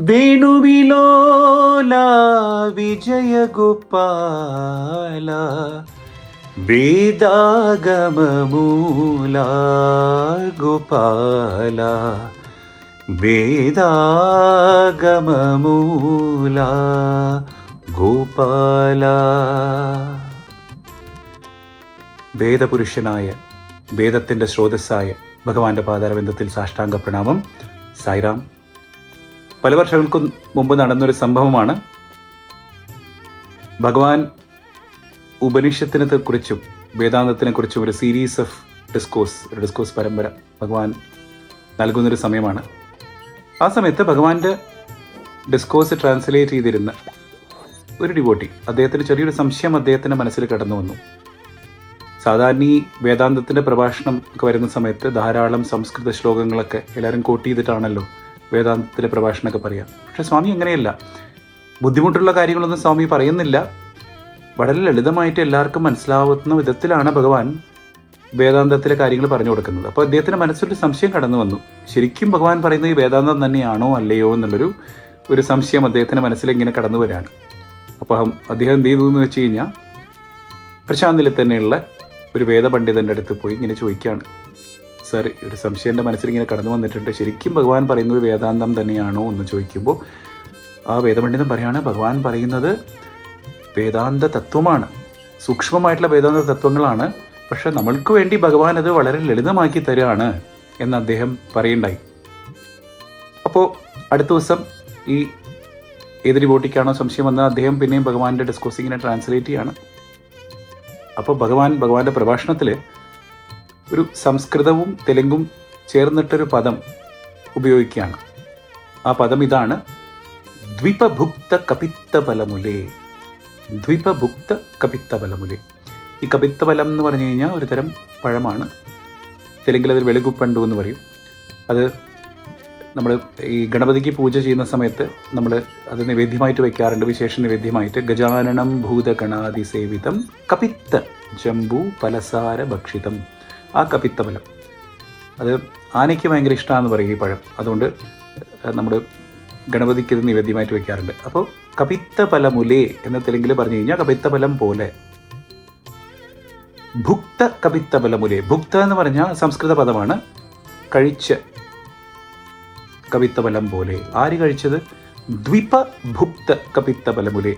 വേണുവിലോല വിജയഗോപാല വേദാഗമമൂല ഗോപാല വേദാഗമമൂല ഗോപാല. വേദപുരുഷനായ വേദത്തിൻ്റെ സ്രോതസ്സായ ഭഗവാന്റെ പാതാരബന്ധത്തിൽ സാഷ്ടാംഗ പ്രണാമം. സായിറാം. പല വർഷങ്ങൾക്ക് മുമ്പ് നടന്നൊരു സംഭവമാണ്. ഭഗവാൻ ഉപനിഷത്തിനെ കുറിച്ചും വേദാന്തത്തിനെ കുറിച്ചും ഒരു സീരീസ് ഓഫ് ഡിസ്കോസ് പരമ്പര ഭഗവാൻ നൽകുന്നൊരു സമയമാണ്. ആ സമയത്ത് ഭഗവാന്റെ ഡിസ്കോസ് ട്രാൻസ്ലേറ്റ് ചെയ്തിരുന്ന ഒരു ഡിവോട്ടി, അദ്ദേഹത്തിന് ചെറിയൊരു സംശയം അദ്ദേഹത്തിൻ്റെ മനസ്സിൽ കടന്നു വന്നു. സാധാരണ ഈ വേദാന്തത്തിൻ്റെ പ്രഭാഷണം ഒക്കെ വരുന്ന സമയത്ത് ധാരാളം സംസ്കൃത ശ്ലോകങ്ങളൊക്കെ എല്ലാവരും കോട്ട് ചെയ്തിട്ടാണല്ലോ വേദാന്തത്തിലെ പ്രഭാഷണമൊക്കെ പറയാം. പക്ഷെ സ്വാമി അങ്ങനെയല്ല. ബുദ്ധിമുട്ടുള്ള കാര്യങ്ങളൊന്നും സ്വാമി പറയുന്നില്ല. വളരെ ലളിതമായിട്ട് എല്ലാവർക്കും മനസ്സിലാവുന്ന വിധത്തിലാണ് ഭഗവാൻ വേദാന്തത്തിലെ കാര്യങ്ങൾ പറഞ്ഞു കൊടുക്കുന്നത്. അപ്പോൾ അദ്ദേഹത്തിൻ്റെ മനസ്സിലൊരു സംശയം കടന്നു വന്നു. ശരിക്കും ഭഗവാൻ പറയുന്നത് ഈ വേദാന്തം തന്നെയാണോ അല്ലയോ എന്നുള്ളൊരു സംശയം അദ്ദേഹത്തിൻ്റെ മനസ്സിലിങ്ങനെ കടന്നു വരികയാണ്. അപ്പോൾ അദ്ദേഹം എന്ത് ചെയ്തു എന്ന് വെച്ച് കഴിഞ്ഞാൽ പ്രശാന്തിൽ തന്നെയുള്ള ഒരു വേദപണ്ഡിതൻ്റെ അടുത്ത് പോയി ഇങ്ങനെ ചോദിക്കുകയാണ്, സർ, ഒരു സംശയം എൻ്റെ മനസ്സിൽ ഇങ്ങനെ കടന്നു വന്നിട്ടുണ്ട്, ശരിക്കും ഭഗവാൻ പറയുന്നത് വേദാന്തം തന്നെയാണോ എന്ന് ചോദിക്കുമ്പോൾ ആ വേദപണ്ഡിതൻ പറയാണ്, ഭഗവാൻ പറയുന്നത് വേദാന്ത തത്വമാണ്, സൂക്ഷ്മമായിട്ടുള്ള വേദാന്ത തത്വങ്ങളാണ്, പക്ഷെ നമ്മൾക്ക് വേണ്ടി ഭഗവാൻ അത് വളരെ ലളിതമാക്കി തരികയാണ് എന്ന് അദ്ദേഹം പറയുണ്ടായി. അപ്പോൾ അടുത്ത ദിവസം ഈ ഏതൊരു ബോട്ടിക്കാണോ സംശയം വന്നത് അദ്ദേഹം പിന്നെയും ഭഗവാന്റെ ഡിസ്കോസിങ്ങിനെ ട്രാൻസ്ലേറ്റ് ചെയ്യാണ്. അപ്പോൾ ഭഗവാന്റെ പ്രഭാഷണത്തിൽ ഒരു സംസ്കൃതവും തെലുങ്കും ചേർന്നിട്ടൊരു പദം ഉപയോഗിക്കുകയാണ്. ആ പദം ഇതാണ്, ദ്വിപഭുക്ത കപിത്തബലമുലേ. ദ്വിപഭുക്ത കപിത്തബലമുലേ. ഈ കപിത്തബലം എന്ന് പറഞ്ഞു കഴിഞ്ഞാൽ ഒരു തരം പഴമാണ്. തെലുങ്കിൽ അത് വെളുകുപ്പണ്ടു എന്ന് പറയും. അത് നമ്മൾ ഈ ഗണപതിക്ക് പൂജ ചെയ്യുന്ന സമയത്ത് നമ്മൾ അത് നിവേദ്യമായിട്ട് വെക്കാറുണ്ട്. വിശേഷ നിവേദ്യമായിട്ട് ഗജാനനം ഭൂതഗണാതിസേവിതം കപിത്ത ജംബു പലസാര ഭക്ഷിതം. ആ കപിത്തബലം അത് ആനയ്ക്ക് ഭയങ്കര ഇഷ്ടമാണെന്ന് പറയും ഈ പഴം. അതുകൊണ്ട് നമ്മൾ ഗണപതിക്ക് ഇത് നിവേദ്യമായിട്ട് വെക്കാറുണ്ട്. അപ്പോൾ കപിത്തബലമുലേ എന്ന തെലുങ്കിൽ പറഞ്ഞു കഴിഞ്ഞാൽ കപിത്തബലം പോലെ. ഭുക്ത കപിത്തബലമുലേ. ഭുക്ത എന്ന് പറഞ്ഞാൽ സംസ്കൃത പദമാണ്. കഴിച്ച കപിത്തബലം പോലെ. ആര് കഴിച്ചത്? ദ്വിപഭുക്ത കപിത്തബലമുലേ.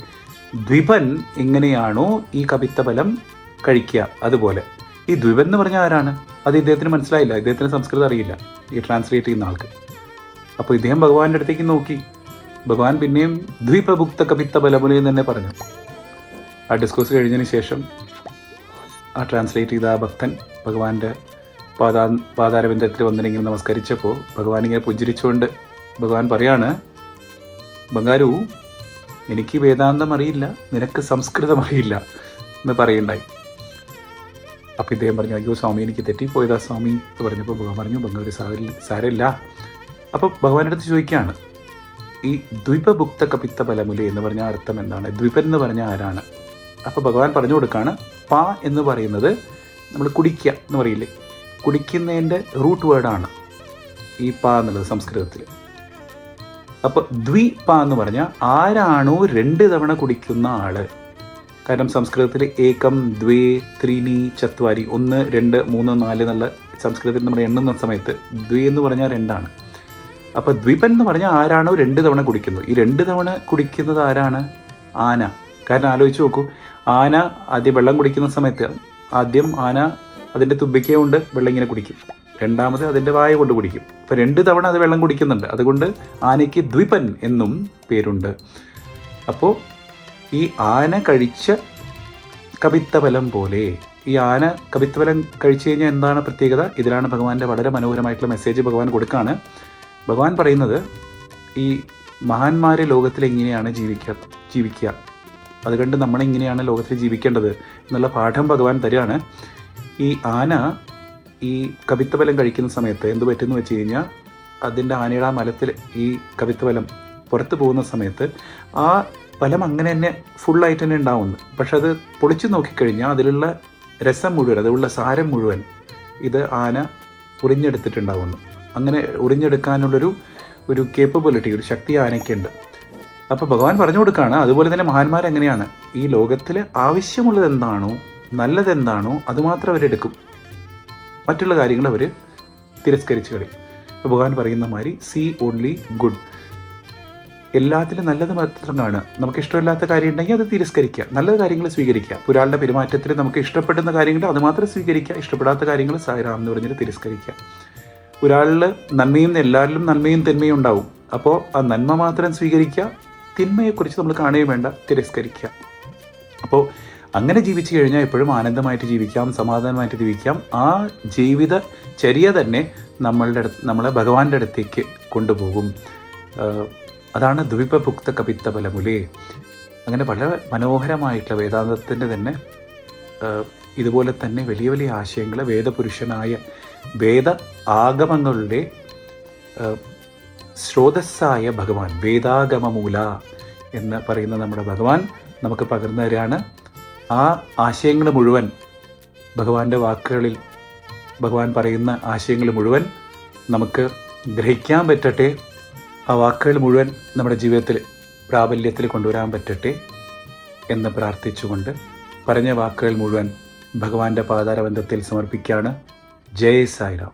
ദ്വിപൻ എങ്ങനെയാണോ ഈ കപിത്തബലം കഴിക്കുക അതുപോലെ. ഈ ദ്വിപൻ എന്ന് പറഞ്ഞാൽ ആരാണ്? അത് ഇദ്ദേഹത്തിന് മനസ്സിലായില്ല. ഇദ്ദേഹത്തിന് സംസ്കൃതം അറിയില്ല, ഈ ട്രാൻസ്ലേറ്റ് ചെയ്യുന്ന ആൾക്ക്. അപ്പോൾ ഇദ്ദേഹം ഭഗവാന്റെ അടുത്തേക്ക് നോക്കി. ഭഗവാൻ പിന്നെയും ദ്വിപഭുക്ത കപിത്തബലമുലേ എന്ന് തന്നെ പറഞ്ഞു. ആ ഡിസ്കോസ് കഴിഞ്ഞതിന് ശേഷം ആ ട്രാൻസ്ലേറ്റ് ചെയ്ത ആ ഭക്തൻ ഭഗവാന്റെ പാതാരബന്ധത്തിൽ വന്നിങ്ങനെ നമസ്കരിച്ചപ്പോൾ ഭഗവാൻ ഇങ്ങനെ പുഞ്ചിരിച്ചുകൊണ്ട് ഭഗവാൻ പറയാണ്, ബംഗാരു, എനിക്ക് വേദാന്തം അറിയില്ല, നിനക്ക് സംസ്കൃതം അറിയില്ല എന്ന് പറയുണ്ടായി. അപ്പോൾ ഇദ്ദേഹം പറഞ്ഞു, അയ്യോ സ്വാമി, എനിക്ക് തെറ്റിപ്പോയതാ സ്വാമി എന്ന് പറഞ്ഞപ്പോൾ ഭഗവാൻ പറഞ്ഞു, ബംഗാരു സാരമില്ല. അപ്പോൾ ഭഗവാന്റെ അടുത്ത് ചോദിക്കുകയാണ്, ഈ ദ്വിപഭുക്ത കപിത്തബലമുലേ എന്ന് പറഞ്ഞ അർത്ഥം എന്താണ്? ദ്വിപൻ എന്ന് പറഞ്ഞാൽ ആരാണ്? അപ്പോൾ ഭഗവാൻ പറഞ്ഞു കൊടുക്കുകയാണ്, പാ എന്ന് പറയുന്നത് നമ്മൾ കുടിക്കുക എന്ന് പറയില്ലേ, കുടിക്കുന്നതിൻ്റെ റൂട്ട് വേർഡാണ് ഈ പാ എന്നുള്ളത് സംസ്കൃതത്തിൽ. അപ്പോൾ ദ്വിപ എന്ന് പറഞ്ഞാൽ ആരാണോ 2 തവണ കുടിക്കുന്ന ആള്. കാരണം സംസ്കൃതത്തിൽ ഏകം, ദ്വേ, ത്രീണി, ചത്വാരി, 1, 2, 3, 4 എന്നുള്ള സംസ്കൃതത്തിൽ നമ്മൾ എണ്ണുന്ന സമയത്ത് ദ്വേ എന്ന് പറഞ്ഞാൽ 2ആണ്. അപ്പോൾ ദ്വിപൻ എന്ന് പറഞ്ഞാൽ ആരാണോ 2 തവണ കുടിക്കുന്നത്. ഈ 2 തവണ കുടിക്കുന്നത് ആരാണ്? ആന. കാരണം ആലോചിച്ച് നോക്കൂ, ആന ആദ്യം വെള്ളം കുടിക്കുന്ന സമയത്ത് ആദ്യം ആന അതിൻ്റെ തുമ്പിക്ക കൊണ്ട് വെള്ളം ഇങ്ങനെ കുടിക്കും, രണ്ടാമത് അതിൻ്റെ വായ കൊണ്ട് കുടിക്കും. അപ്പോൾ 2 തവണ അത് വെള്ളം കുടിക്കുന്നുണ്ട്. അതുകൊണ്ട് ആനയ്ക്ക് ദ്വിപൻ എന്നും പേരുണ്ട്. അപ്പോൾ ഈ ആന കഴിച്ച കപിത്തബലം പോലെ, ഈ ആന കപിത്തബലം കഴിച്ചു കഴിഞ്ഞാൽ എന്താണ് പ്രത്യേകത? ഇതിലാണ് ഭഗവാന്റെ വളരെ മനോഹരമായിട്ടുള്ള മെസ്സേജ് ഭഗവാൻ കൊടുക്കുകയാണ്. ഭഗവാൻ പറയുന്നത്, ഈ മഹാന്മാരെ ലോകത്തിൽ എങ്ങനെയാണ് ജീവിക്കുക, അതുകൊണ്ട് നമ്മളെങ്ങനെയാണ് ലോകത്തിൽ ജീവിക്കേണ്ടത് എന്നുള്ള പാഠം ഭഗവാൻ തരികയാണ്. ഈ ആന ഈ കപിത്തബലം കഴിക്കുന്ന സമയത്ത് എന്ത് പറ്റുമെന്ന് വെച്ച് കഴിഞ്ഞാൽ, അതിൻ്റെ ആനയുടെ ആ മലത്തിൽ ഈ കപിത്തബലം പുറത്ത് പോകുന്ന സമയത്ത് ആ ഫലം അങ്ങനെ തന്നെ ഫുള്ളായിട്ട് തന്നെ ഉണ്ടാവുന്നു. പക്ഷെ അത് പൊളിച്ച് നോക്കിക്കഴിഞ്ഞാൽ അതിലുള്ള രസം മുഴുവൻ, അതിലുള്ള സാരം മുഴുവൻ ഇത് ആന ഉറിഞ്ഞെടുത്തിട്ടുണ്ടാവുന്നു. അങ്ങനെ ഉറിഞ്ഞെടുക്കാനുള്ളൊരു ഒരു കേപ്പബിലിറ്റി, ഒരു ശക്തി ആനയ്ക്കുണ്ട്. അപ്പോൾ ഭഗവാൻ പറഞ്ഞു കൊടുക്കുകയാണ്, അതുപോലെ തന്നെ മഹാന്മാരെങ്ങനെയാണ്, ഈ ലോകത്തിൽ ആവശ്യമുള്ളത് എന്താണോ, നല്ലതെന്താണോ അതുമാത്രം അവരെടുക്കും, മറ്റുള്ള കാര്യങ്ങൾ അവർ തിരസ്കരിച്ച് കളയും. അപ്പോൾ ഭഗവാൻ പറയുന്ന മാതിരി സീ ഓൺലി ഗുഡ്, എല്ലാത്തിലും നല്ലത് മാത്രം കാണുക. നമുക്ക് ഇഷ്ടമില്ലാത്ത കാര്യം ഉണ്ടെങ്കിൽ അത് തിരസ്കരിക്കുക, നല്ല കാര്യങ്ങൾ സ്വീകരിക്കുക. ഒരാളുടെ പെരുമാറ്റത്തിൽ നമുക്ക് ഇഷ്ടപ്പെടുന്ന കാര്യങ്ങൾ അത് മാത്രം സ്വീകരിക്കുക, ഇഷ്ടപ്പെടാത്ത കാര്യങ്ങൾ സായിറാം എന്ന് പറഞ്ഞിട്ട് തിരസ്കരിക്കുക. ഒരാളിൽ നന്മയും, എല്ലാവരിലും നന്മയും തിന്മയും ഉണ്ടാവും. അപ്പോൾ ആ നന്മ മാത്രം സ്വീകരിക്കുക, തിന്മയെക്കുറിച്ച് നമ്മൾ കാണുകയും വേണ്ട, തിരസ്കരിക്കുക. അപ്പോൾ അങ്ങനെ ജീവിച്ചു കഴിഞ്ഞാൽ എപ്പോഴും ആനന്ദമായിട്ട് ജീവിക്കാം, സമാധാനമായിട്ട് ജീവിക്കാം. ആ ജീവിത ചര്യ തന്നെ നമ്മളെ ഭഗവാന്റെ അടുത്തേക്ക് കൊണ്ടുപോകും. അതാണ് ദ്വിപഭുക്ത കപിത്ത ബലമുലേ. അങ്ങനെ വളരെ മനോഹരമായിട്ടുള്ള വേദാന്തത്തിൻ്റെ തന്നെ ഇതുപോലെ തന്നെ വലിയ വലിയ ആശയങ്ങൾ വേദപുരുഷനായ വേദ ആഗമങ്ങളുടെ സ്രോതസ്സായ ഭഗവാൻ, വേദാഗമമൂല എന്ന് പറയുന്ന നമ്മുടെ ഭഗവാൻ നമുക്ക് പകർന്നു തരാണ്. ആ ആശയങ്ങൾ മുഴുവൻ ഭഗവാന്റെ വാക്കുകളിൽ, ഭഗവാൻ പറയുന്ന ആശയങ്ങൾ മുഴുവൻ നമുക്ക് ഗ്രഹിക്കാൻ പറ്റട്ടെ. ആ വാക്കുകൾ മുഴുവൻ നമ്മുടെ ജീവിതത്തിൽ പ്രാബല്യത്തിൽ കൊണ്ടുവരാൻ പറ്റട്ടെ എന്ന് പ്രാർത്ഥിച്ചുകൊണ്ട് പറഞ്ഞ വാക്കുകൾ മുഴുവൻ ഭഗവാന്റെ പാതാരബന്ധത്തിൽ സമർപ്പിക്കുകയാണ്. ജയ് സായിറാം.